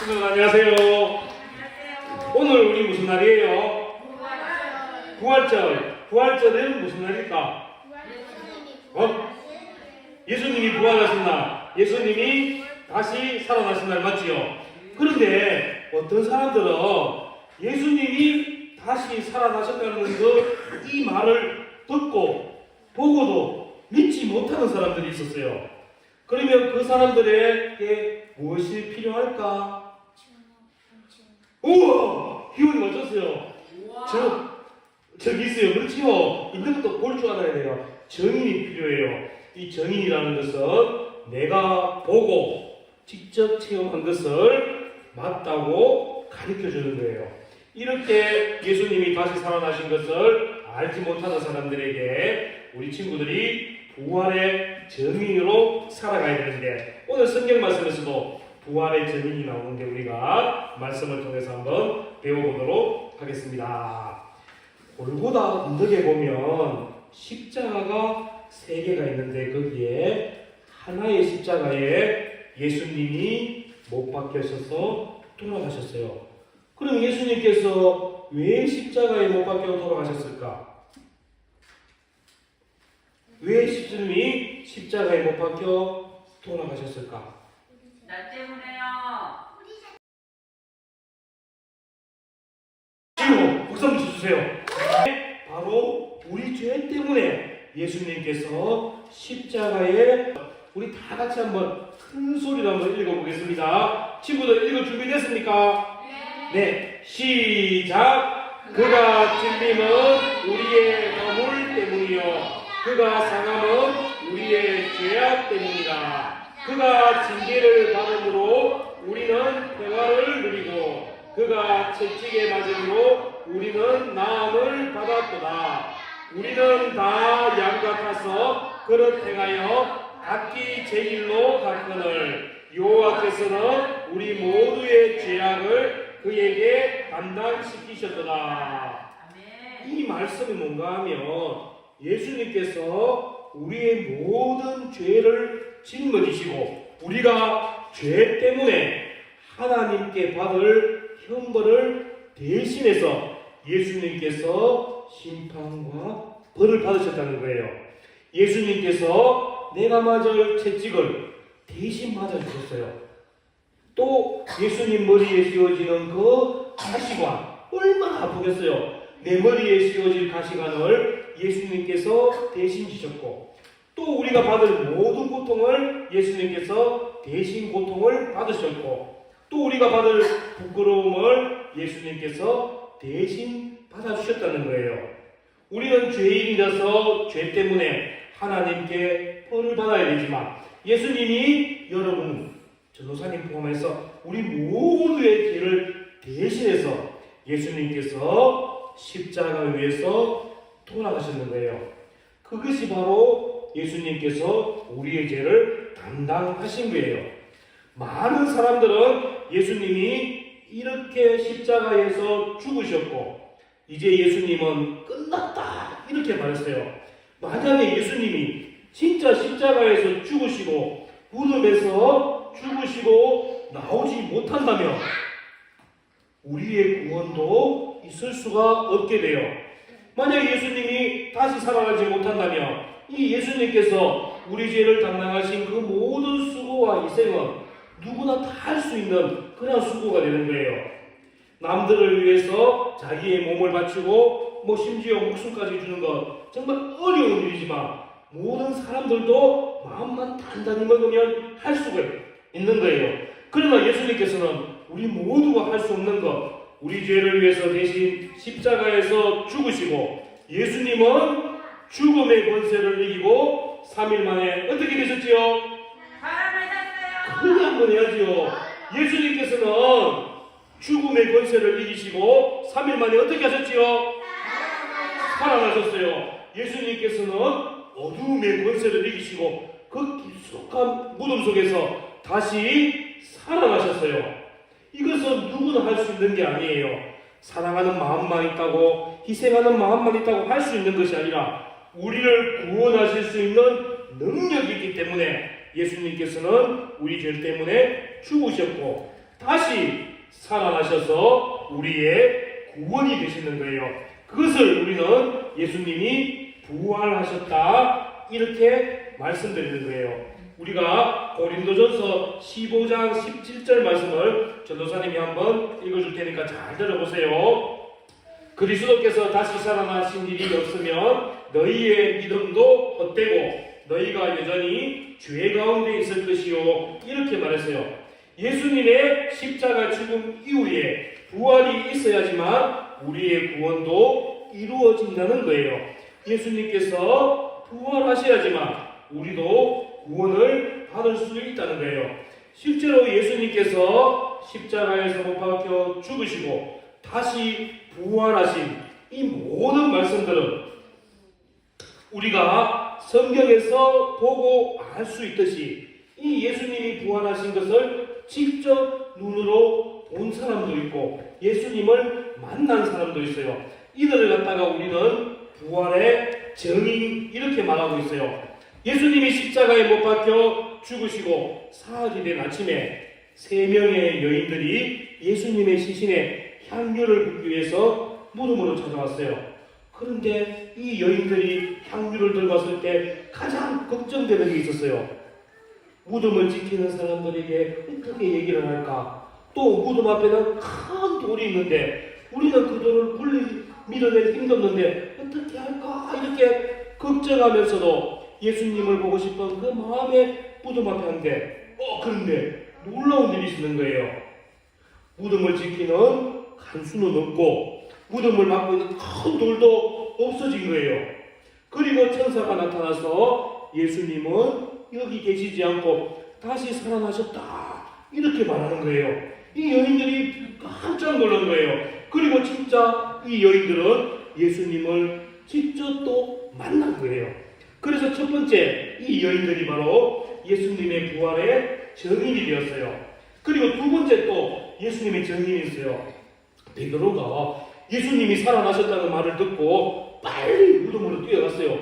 안녕하세요. 오늘 우리 무슨 날이에요? 부활절. 부활절은 무슨 날일까? 예수님이 부활하신 날. 예수님이 다시 살아나신 날 맞지요? 그런데 어떤 사람들은 예수님이 다시 살아나셨다는 이 말을 듣고 보고도 믿지 못하는 사람들이 있었어요. 그러면 그 사람들에게 무엇이 필요할까? 우와! 기운이 맞췄어요. 저기 있어요. 그렇지요? 있는 것도 볼 줄 알아야 돼요. 정인이 필요해요. 이 정인이라는 것은 내가 보고 직접 체험한 것을 맞다고 가르쳐 주는 거예요. 이렇게 예수님이 다시 살아나신 것을 알지 못하는 사람들에게 우리 친구들이 부활의 증인으로 살아가야 되는데, 오늘 성경 말씀에서도 부활의 증인이 나오는데 우리가 말씀을 통해서 한번 배워보도록 하겠습니다. 골고다 언덕에 보면 십자가가 3개가 있는데 거기에 하나의 십자가에 예수님이 못 박혀셔서 돌아가셨어요. 그럼 예수님께서 왜 십자가에 못 박혀 돌아가셨을까? 왜 예수님이 십자가에 못 박혀 돌아가셨을까? 나 때문에요. 지금 박수 한번 쳐주세요. 바로 우리 죄 때문에 예수님께서 십자가에, 우리 다 같이 한번 큰 소리로 한번 읽어보겠습니다. 친구들 읽을 준비됐습니까? 네. 시작. 그가 찔림은 우리의 허물 때문이요 그가 상함은 우리의 죄악 때문이다. 그가 징계를 받음으로 우리는 평화를 누리고 그가 채찍에 맞음으로 우리는 나음을 받았도다. 우리는 다 양 같아서 그릇 행하여 각기 제 길로 갔거늘 여호와께서는 우리 모두의 죄악을 그에게 담당시키셨도다. 이 말씀이 뭔가 하면 예수님께서 우리의 모든 죄를 짊어지시고 우리가 죄 때문에 하나님께 받을 형벌을 대신해서 예수님께서 심판과 벌을 받으셨다는 거예요. 예수님께서 내가 맞을 채찍을 대신 맞아주셨어요. 또 예수님 머리에 씌워지는 그 가시관 얼마나 아프겠어요. 내 머리에 씌워질 가시관을 예수님께서 대신 지셨고, 또 우리가 받을 모든 고통을 예수님께서 대신 고통을 받으셨고, 또 우리가 받을 부끄러움을 예수님께서 대신 받아주셨다는 거예요. 우리는 죄인이라서 죄 때문에 하나님께 벌을 받아야 되지만 예수님이 여러분, 전도사님 포함해서 우리 모두의 죄를 대신해서 예수님께서 십자가 위에서 돌아가셨는 거예요. 그것이 바로 예수님께서 우리의 죄를 담당하신 거예요. 많은 사람들은 예수님이 이렇게 십자가에서 죽으셨고 이제 예수님은 끝났다 이렇게 말했어요. 만약에 예수님이 진짜 십자가에서 죽으시고 무덤에서 죽으시고 나오지 못한다면 우리의 구원도 있을 수가 없게 돼요. 만약 예수님이 다시 살아나지 못한다면 이 예수님께서 우리 죄를 담당하신 그 모든 수고와 희생은 누구나 다 할 수 있는 그런 수고가 되는 거예요. 남들을 위해서 자기의 몸을 바치고 심지어 목숨까지 주는 것 정말 어려운 일이지만 모든 사람들도 마음만 단단히 먹으면 할 수가 있는 거예요. 그러나 예수님께서는 우리 모두가 할 수 없는 것, 우리 죄를 위해서 대신 십자가에서 죽으시고 예수님은 죽음의 권세를 이기고 3일 만에 어떻게 되셨지요? 살아나셨어요. 크게 한번 해야지요. 예수님께서는 죽음의 권세를 이기시고 3일 만에 어떻게 하셨지요? 살아나셨어요. 예수님께서는 어둠의 권세를 이기시고 그 깊숙한 무덤 속에서 다시 살아나셨어요. 이것은 누구나 할 수 있는 게 아니에요. 사랑하는 마음만 있다고, 희생하는 마음만 있다고 할 수 있는 것이 아니라 우리를 구원하실 수 있는 능력이 있기 때문에 예수님께서는 우리 죄 때문에 죽으셨고 다시 살아나셔서 우리의 구원이 되시는 거예요. 그것을 우리는 예수님이 부활하셨다 이렇게 말씀드리는 거예요. 우리가 고린도전서 15장 17절 말씀을 전도사님이 한번 읽어줄 테니까 잘 들어보세요. 그리스도께서 다시 살아나신 일이 없으면 너희의 믿음도 헛되고 너희가 여전히 죄 가운데 있을 것이요 이렇게 말했어요. 예수님의 십자가 죽음 이후에 부활이 있어야지만 우리의 구원도 이루어진다는 거예요. 예수님께서 부활하셔야지만 우리도 구원을 받을 수 있다는 거예요. 실제로 예수님께서 십자가에서 못 박혀 죽으시고 다시 부활하신 이 모든 말씀들은 우리가 성경에서 보고 알 수 있듯이 이 예수님이 부활하신 것을 직접 눈으로 본 사람도 있고 예수님을 만난 사람도 있어요. 이들을 갖다가 우리는 부활의 증인 이렇게 말하고 있어요. 예수님이 십자가에 못 박혀 죽으시고 사흘이 된 아침에 3명의 여인들이 예수님의 시신에 향유를 붓기 위해서 무덤으로 찾아왔어요. 그런데 이 여인들이 향유를 들고 왔을 때 가장 걱정되는 게 있었어요. 무덤을 지키는 사람들에게 어떻게 얘기를 할까? 또 무덤 앞에는 큰 돌이 있는데 우리는 그 돌을 밀어낼 힘도 없는데 어떻게 할까? 이렇게 걱정하면서도 예수님을 보고 싶은 그 마음에 무덤 앞에 한데 그런데 놀라운 일이 있는 거예요. 무덤을 지키는 간수는 없고 무덤을 막고 있는 큰 돌도 없어진 거예요. 그리고 천사가 나타나서 예수님은 여기 계시지 않고 다시 살아나셨다 이렇게 말하는 거예요. 이 여인들이 깜짝 놀란 거예요. 그리고 진짜 이 여인들은 예수님을 직접 또 만난 거예요. 그래서 첫 번째 이 여인들이 바로 예수님의 부활의 증인이 되었어요. 그리고 두 번째 또 예수님의 증인이 있어요. 베드로가 예수님이 살아나셨다는 말을 듣고 빨리 무덤으로 뛰어갔어요.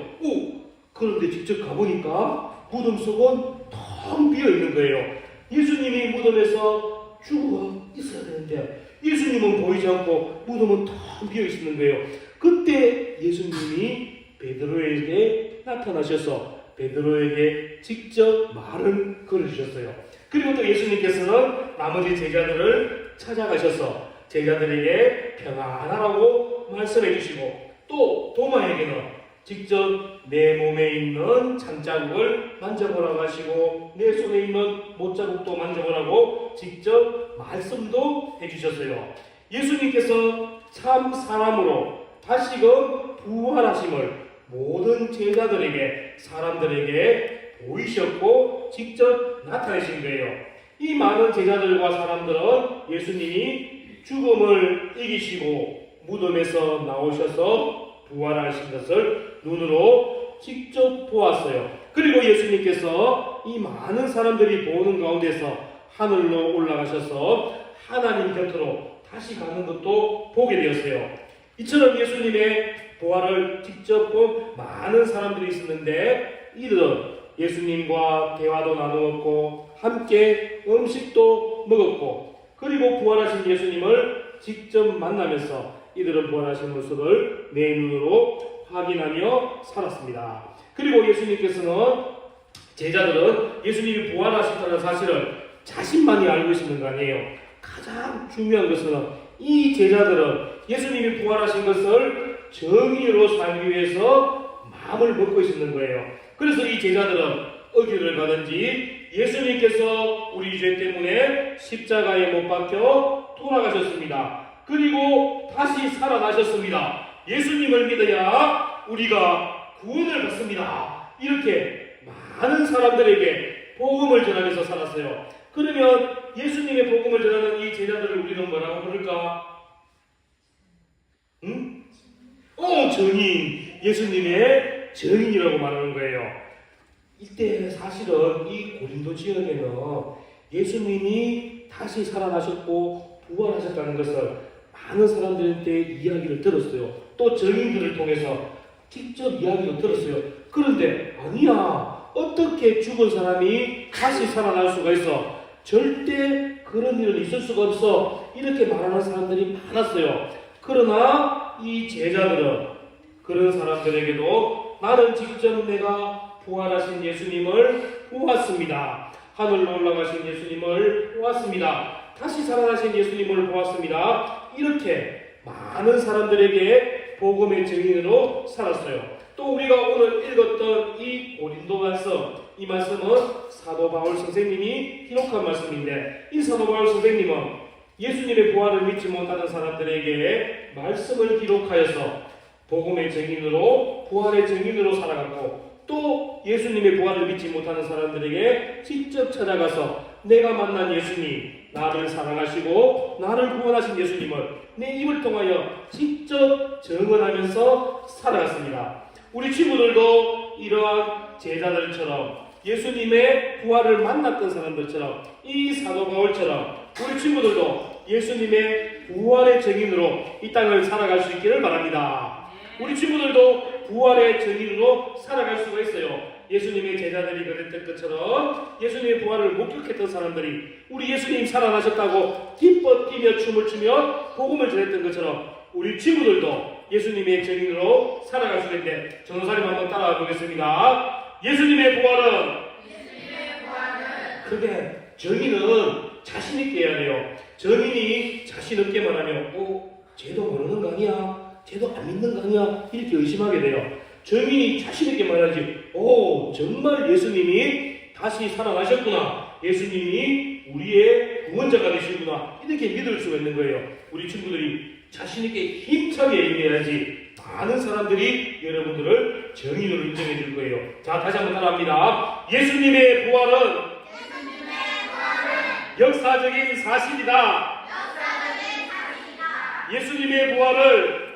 그런데 직접 가보니까 무덤 속은 텅 비어 있는 거예요. 예수님이 무덤에서 죽어 있어야 되는데 예수님은 보이지 않고 무덤은 텅 비어 있는 거예요. 그때 예수님이 베드로에게 나타나셔서 베드로에게 직접 말을 걸어주셨어요. 그리고 또 예수님께서는 나머지 제자들을 찾아가셔서 제자들에게 평안하라고 말씀해 주시고 또 도마에게는 직접 내 몸에 있는 잔자국을 만져보라고 하시고 내 손에 있는 못자국도 만져보라고 직접 말씀도 해주셨어요. 예수님께서 참 사람으로 다시금 부활하심을 모든 제자들에게 사람들에게 보이셨고 직접 나타내신 거예요. 이 많은 제자들과 사람들은 예수님이 죽음을 이기시고 무덤에서 나오셔서 부활하신 것을 눈으로 직접 보았어요. 그리고 예수님께서 이 많은 사람들이 보는 가운데서 하늘로 올라가셔서 하나님 곁으로 다시 가는 것도 보게 되었어요. 이처럼 예수님의 부활을 직접 본 많은 사람들이 있었는데 이들은 예수님과 대화도 나누었고 함께 음식도 먹었고 그리고 부활하신 예수님을 직접 만나면서 이들은 부활하신 모습을 내 눈으로 확인하며 살았습니다. 그리고 예수님께서는 제자들은 예수님이 부활하셨다는 사실을 자신만이 알고 있는 거 아니에요. 가장 중요한 것은 이 제자들은 예수님이 부활하신 것을 정의로 살기 위해서 마음을 먹고 있는 거예요. 그래서 이 제자들은 어디를 가든지 예수님께서 우리 죄 때문에 십자가에 못 박혀 돌아가셨습니다. 그리고 다시 살아나셨습니다. 예수님을 믿어야 우리가 구원을 받습니다. 이렇게 많은 사람들에게 복음을 전하면서 살았어요. 그러면 예수님의 복음을 전하는 이 제자들을 우리는 뭐라고 부를까? 증인. 예수님의 증인이라고 말하는 거예요. 이때 사실은 이 고린도 지역에는 예수님이 다시 살아나셨고 부활하셨다는 것을 많은 사람들한테 이야기를 들었어요. 또 증인들을 통해서 직접 이야기를 들었어요. 그런데 아니야, 어떻게 죽은 사람이 다시 살아날 수가 있어? 절대 그런 일은 있을 수가 없어. 이렇게 말하는 사람들이 많았어요. 그러나 이 제자들은 그런 사람들에게도 나는 직접 내가 부활하신 예수님을 보았습니다. 하늘로 올라가신 예수님을 보았습니다. 다시 살아나신 예수님을 보았습니다. 이렇게 많은 사람들에게 복음의 증인으로 살았어요. 또 우리가 오늘 읽었던 이 고린도전서, 이 말씀은 사도 바울 선생님이 기록한 말씀인데, 이 사도 바울 선생님은 예수님의 부활을 믿지 못하는 사람들에게 말씀을 기록하여서 복음의 증인으로, 부활의 증인으로 살아갔고, 또 예수님의 부활을 믿지 못하는 사람들에게 직접 찾아가서 내가 만난 예수님, 나를 사랑하시고 나를 구원하신 예수님을 내 입을 통하여 직접 증언하면서 살아갔습니다. 우리 친구들도 이러한 제자들처럼 예수님의 부활을 만났던 사람들처럼, 이 사도 바울처럼 우리 친구들도 예수님의 부활의 증인으로 이 땅을 살아갈 수 있기를 바랍니다. 우리 친구들도 부활의 증인으로 살아갈 수가 있어요. 예수님의 제자들이 그랬던 것처럼 예수님의 부활을 목격했던 사람들이 우리 예수님 살아나셨다고 기뻐 뛰며 춤을 추며 복음을 전했던 것처럼 우리 친구들도 예수님의 증인으로 살아갈 수 있는데, 전도사님 한번 따라와 보겠습니다. 예수님의 부활은 그게 증인은 자신 있게 해야 돼요. 증인이 자신 없게 말하면 쟤도 모르는 거 아니야? 쟤도 안 믿는 거 아니야? 이렇게 의심하게 돼요. 증인이 자신 있게 말하지. 정말 예수님이 다시 살아나셨구나. 예수님이 우리의 구원자가 되시구나. 이렇게 믿을 수가 있는 거예요. 우리 친구들이 자신 있게 힘차게 얘기해야지 많은 사람들이 여러분들을 증인으로 인정해 줄 거예요. 자, 다시 한번 따라합니다. 예수님의 부활은 역사적인 사실이다. 예수님의 부활을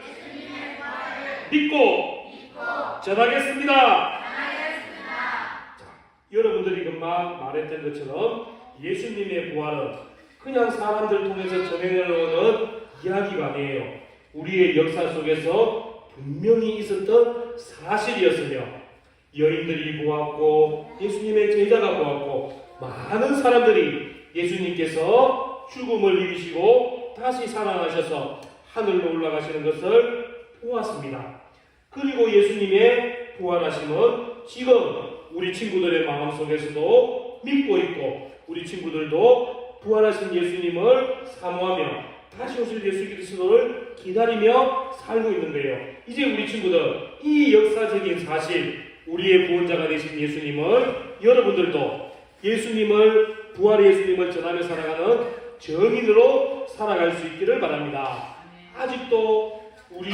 믿고 전하겠습니다. 자, 여러분들이 금방 말했던 것처럼 예수님의 부활은 그냥 사람들 통해서 전해내려오는 이야기가 아니에요. 우리의 역사 속에서 분명히 있었던 사실이었으며, 여인들이 보았고 예수님의 제자가 보았고 많은 사람들이 예수님께서 죽음을 이기시고 다시 살아나셔서 하늘로 올라가시는 것을 보았습니다. 그리고 예수님의 부활하심은 지금 우리 친구들의 마음속에서도 믿고 있고, 우리 친구들도 부활하신 예수님을 사모하며 다시 오실 예수 그리스도를 기다리며 살고 있는 거예요. 이제 우리 친구들, 이 역사적인 사실, 우리의 구원자가 되신 예수님을 여러분들도 예수님을, 부활의 예수님을 전하며 살아가는 증인으로 살아갈 수 있기를 바랍니다. 아직도 우리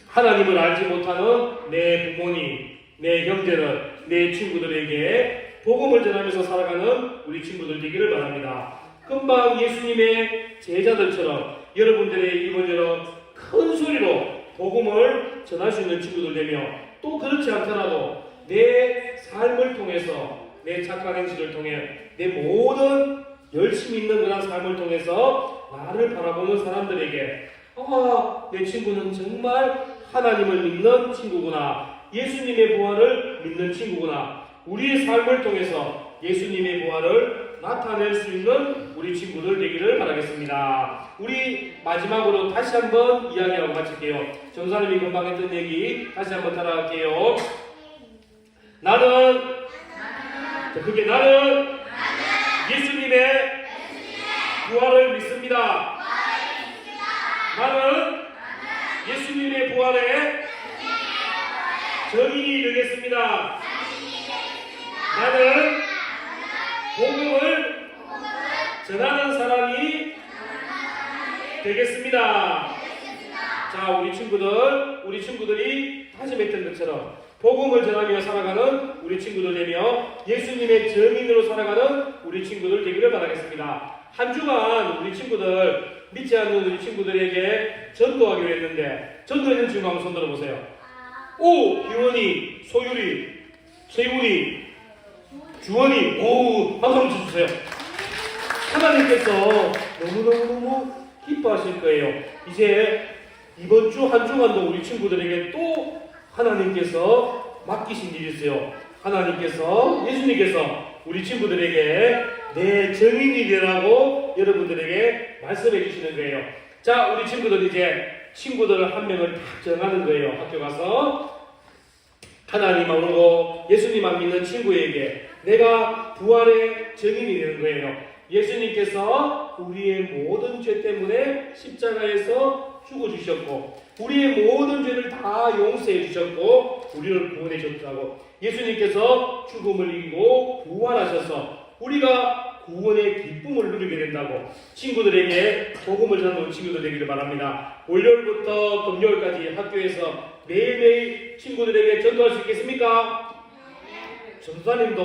하나님을 알지 못하는 내 부모님, 내 형제는, 내 친구들에게 복음을 전하면서 살아가는 우리 친구들 되기를 바랍니다. 금방 예수님의 제자들처럼 여러분들의 이번처럼 큰 소리로 복음을 전할 수 있는 친구들 되며, 또 그렇지 않더라도 내 삶을 통해서, 내 착한 행실을 통해, 내 모든 열심히 있는 그런 삶을 통해서 나를 바라보는 사람들에게 내 친구는 정말 하나님을 믿는 친구구나, 예수님의 부활을 믿는 친구구나, 우리의 삶을 통해서 예수님의 부활을 나타낼 수 있는 우리 친구들 되기를 바라겠습니다. 우리 마지막으로 다시 한번 이야기하고 마칠게요. 전사님이 금방 했던 얘기 다시 한번 따라갈게요. 나는 예수님의 부활을 믿습니다. 나는 예수님의 부활에 증인이 되겠습니다. 나는 복음을 전하는 사람이 되겠습니다. 자, 우리 친구들이 다짐했던 것처럼 복음을 전하며 살아가는 우리 친구들 되며 예수님의 증인으로 살아가는 우리 친구들 되기를 바라겠습니다. 한 주간 우리 친구들, 믿지 않는 우리 친구들에게 전도하기로 했는데, 전도했는 친구 한번 손 들어보세요. 기원이, 소율이, 세훈이, 주원이, 박수 한번 쳐주세요. 하나님께서 너무너무 기뻐하실 거예요. 이제 이번 주 한 주간도 우리 친구들에게 또 하나님께서 맡기신 일이 있어요. 예수님께서 우리 친구들에게 내 정인이 되라고 여러분들에게 말씀해 주시는 거예요. 자, 우리 친구들 이제 친구들 한 명을 딱 정하는 거예요. 학교 가서 하나님 알고 예수님만 믿는 친구에게 내가 부활의 증인이 되는 거예요. 예수님께서 우리의 모든 죄 때문에 십자가에서 죽어주셨고 우리의 모든 죄를 다 용서해 주셨고 우리를 구원해 주셨다고 예수님께서 죽음을 이기고 부활하셔서 우리가 구원의 기쁨을 누리게 된다고 친구들에게 복음을 전하는 친구들 되기를 바랍니다. 월요일부터 금요일까지 학교에서 매일매일 친구들에게 전도할 수 있겠습니까? 전도사님도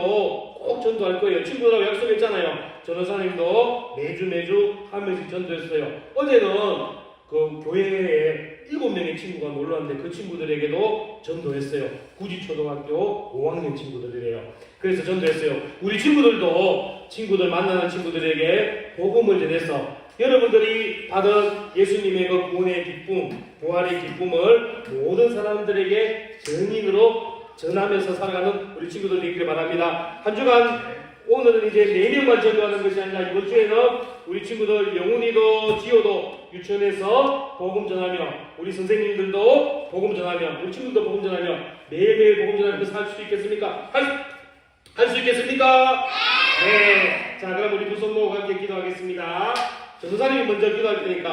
꼭 전도할 거예요. 친구들하고 약속했잖아요. 전도사님도 매주 한 명씩 전도했어요. 어제는 그 교회에 7명의 친구가 놀러 왔는데 그 친구들에게도 전도했어요. 구지초등학교 5학년 친구들이래요. 그래서 전도했어요. 우리 친구들도 친구들 만나는 친구들에게 복음을 전해서 여러분들이 받은 예수님의 그 구원의 기쁨, 부활의 기쁨을 모든 사람들에게 증인으로 전하면서 살아가는 우리 친구들 되기를 바랍니다. 한 주간 오늘은 이제 4명만 전도하는 것이 아니라 이번 주에는 우리 친구들 영훈이도 지호도 유치원에서 복음 전하며 우리 선생님들도 복음 전하며 우리 친구들도 복음 전하며 매일매일 복음 전하면서 살 수 있겠습니까? 할 수 있겠습니까? 네. 자, 그럼 우리 두 손 모으고 함께 기도하겠습니다. 전도사님이 먼저 기도할 테니까